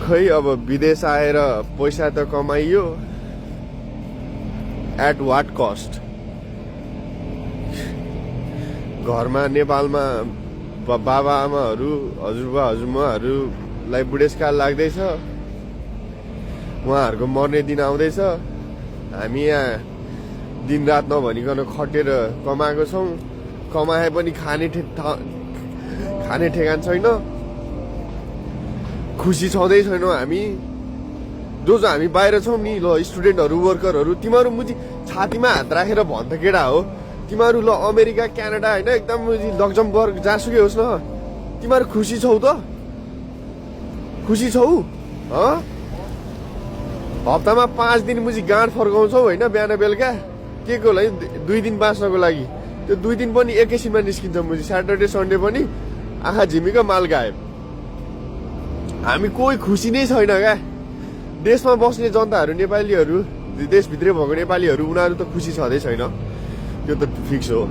खै अब विदेश आएर पैसा त कमाइयो, एट वाट कस्ट? घरमा नेपालमा बाबा आमाहरू, हजुरबा हजुरमाहरूलाई बुढेसकाल लाग्दैछ, उहाँहरूको मर्ने दिन आउँदैछ। हामी यहाँ दिनरात नभनिकन खटेर कमाएको छौँ, कमाए पनि खाने ठेगान छैन, खुसी छँदै छैनौँ हामी। जो हामी बाहिर छौँ नि, ल स्टुडेन्टहरू, वर्करहरू, तिमीहरू मुजी छातीमा हात राखेर भन् त केटा हो, तिमीहरू ल अमेरिका, क्यानाडा होइन, एकदम लक्जमबर्ग जहाँसुकै होस् न, तिमीहरू खुसी छौ त? खुसी छौ? हप्तामा 5 दिन मुजी गाँठ फर्काउँछौ होइन, बिहान बेलुका के को लागि? 2 दिन बाँच्नको लागि। त्यो 2 दिन पनि एकैछिनमा निस्किन्छ मुजी, स्याटरडे सन्डे पनि आँखा झिमिको माल गायब। हामी कोही खुसी नै छैन क्या। देशमा बस्ने जनताहरू, नेपालीहरू, देशभित्रै भएको नेपालीहरू, उनीहरू त खुसी छँदै छैन, त्यो त फिक्स हो।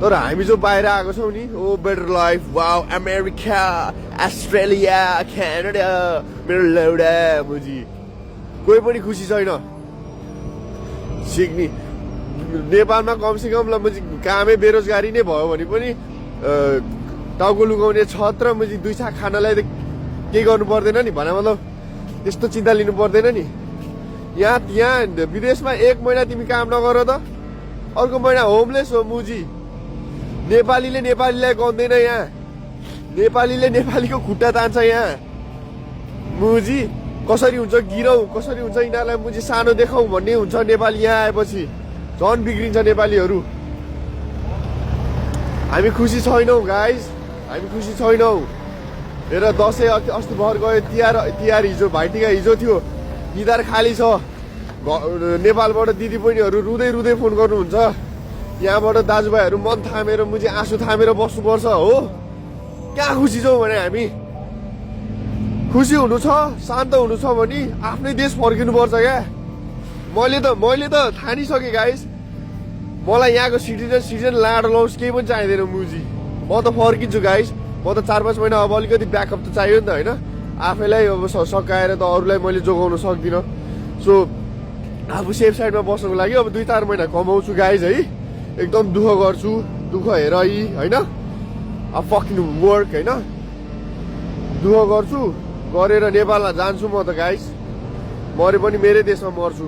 तर हामी जो बाहिर आएको छौँ नि, ओ better life, wow, America, Australia, Canada, मेरो लौडा मुजी, कोही पनि खुसी छैन। सिक्ने नेपालमा कमसेकम ल मुजी कामै बेरोजगारी नै भयो भने पनि टाउको लुगाउने छत र मुजी 2 छाक खानालाई त केही गर्नु पर्दैन नि, भने मतलब त्यस्तो चिन्ता लिनु पर्दैन नि। यहाँ विदेशमा 1 महिना तिमी काम नगर त अर्को महिना होमलेस हो मुजी। नेपालीले नेपालीलाई गन्दैन यहाँ, नेपालीले नेपालीको खुट्टा तान्छ यहाँ मुजी। कसरी हुन्छ गिरौँ, कसरी हुन्छ यिनीहरूलाई मुजी सानो देखाउँ भन्ने हुन्छ नेपाली यहाँ आएपछि, झन् बिग्रिन्छ नेपालीहरू। हामी खुसी छैनौँ गाइज, हामी खुसी छैनौँ। हेर दसैँ अस्ति भर गयो, तिहार हिजो, भाइटिका हिजो थियो, निधार खाली छ। नेपालबाट दिदी बहिनीहरू रुँदै रुँदै फोन गर्नुहुन्छ, यहाँबाट दाजुभाइहरू मन थामेर मुजी आँसु थामेर बस्नुपर्छ हो। कहाँ खुसी छौँ भने हामी? खुसी हुनु छ, शान्त हुनु छ भने आफ्नै देश फर्किनुपर्छ क्या। मैले त ठानिसकेँ गाइस, मलाई यहाँको सिटिजन लाड लाउस केही पनि चाहिँदैन मुजी। म त फर्किन्छु गाइस, म त 4-5 महिना अब अलिकति ब्याकअप त चाहियो नि त होइन, आफैलाई अब सकाएर त अरूलाई मैले जोगाउन सक्दिनँ। सो आफू सेफ साइडमा बस्नुको लागि अब 2-4 महिना कमाउँछु गाइस है, एकदम दुःख गर्छु, दुःख हेर होइन, अब फकिङ वर्क होइन, दुःख गर्छु, गरेर नेपालमा जान्छु म त गाइस। मरे पनि मेरै देशमा मर्छु।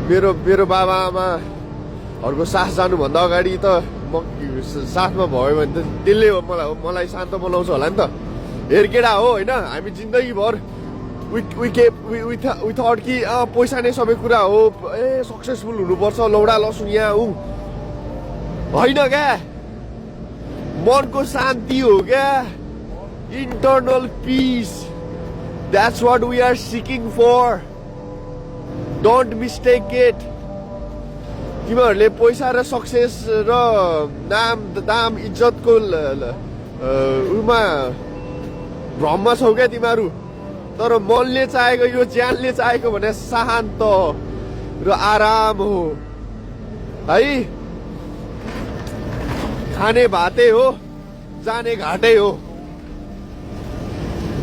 मेरो बाबा आमाहरूको सास जानुभन्दा अगाडि त म साथमा भयो भने त त्यसले मलाई शान्त बनाउँछ होला नि त। हेर केटा हो होइन, हामी जिन्दगीभर वी थट कि पैसा नै सबै कुरा हो, सक्सेसफुल हुनुपर्छ, लौडा लसुन यहाँ होइन क्या। मनको शान्ति हो क्या, internal peace, that's what we are seeking for, don't mistake it। तिमीहरूले पैसा र सक्सेस र दाम इज्जतको उमा भ्रममा छौ क्या तिमीहरू। तर मनले चाहेको, यो ज्यानले चाहेको भने शान्त र आराम हो है। खाने भातै हो, जाने घाटै हो,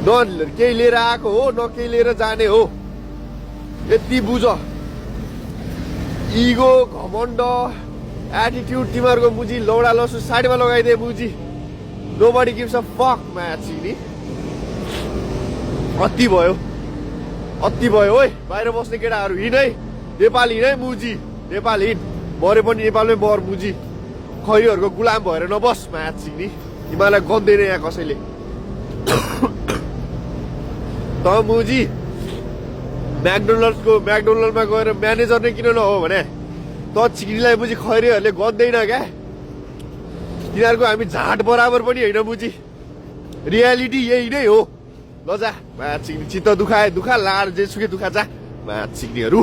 न केही लिएर आएको हो न केही लिएर जाने हो, यति बुझ। इगो, घमण्ड, एटिट्युड तिमीहरूको मुजी लौडा लसु साइडमा लगाइदिए मुजी। Nobody gives a fuck much नि। अति भयो ओइ, बाहिर बस्ने केटाहरू हिँड है, नेपाल हिँड है मुजी, नेपाल हिँड, मरे पनि नेपालमै मर मुजी। खैरीहरूको गुलाम भएर नबस म्याच नि, तिमीलाई गन्दैन यहाँ कसैले। त मुजी म्याकडोनल्डमा गएर म्यानेजर नै किन नहो भने त चिनीलाई मुजी खैरीहरूले गन्दैन क्या। तिनीहरूको हामी झाट बराबर पनि होइन मुजी, रियालिटी यही नै हो। ल जा चित्त दुखा लाड जेसुकै दुखा जा चिक्नेहरू।